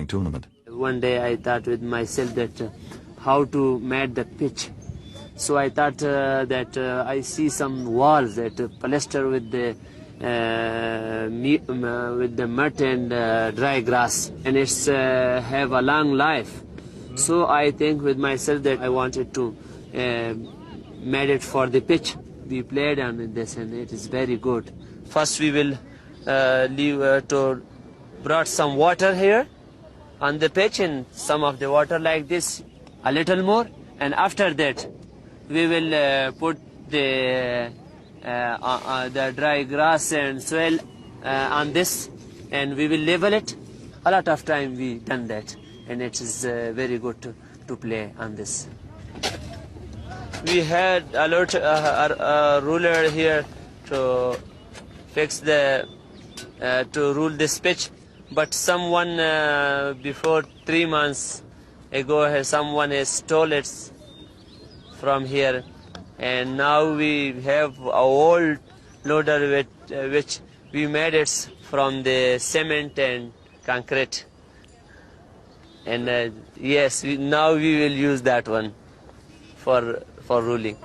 qualifying tournament. One day I thought with myself that how to mat the pitch. So I thought that I see some walls that plaster with the mud and dry grass, and it's have a long life. So I think with myself that I wanted to mat it for the pitch. We played on this, and it is very good. First we will brought some water here on the pitch, and some of the water like this, a little more, and after that we will put the dry grass and soil on this, and we will level it. A lot of time we done that, and it is very good to play on this. We had a ruler here to fix the to rule this pitch, but someone before 3 months ago someone has stole it from here, and now we have a old loader with which we made it from the cement and concrete, and yes, now we will use that one for ruling.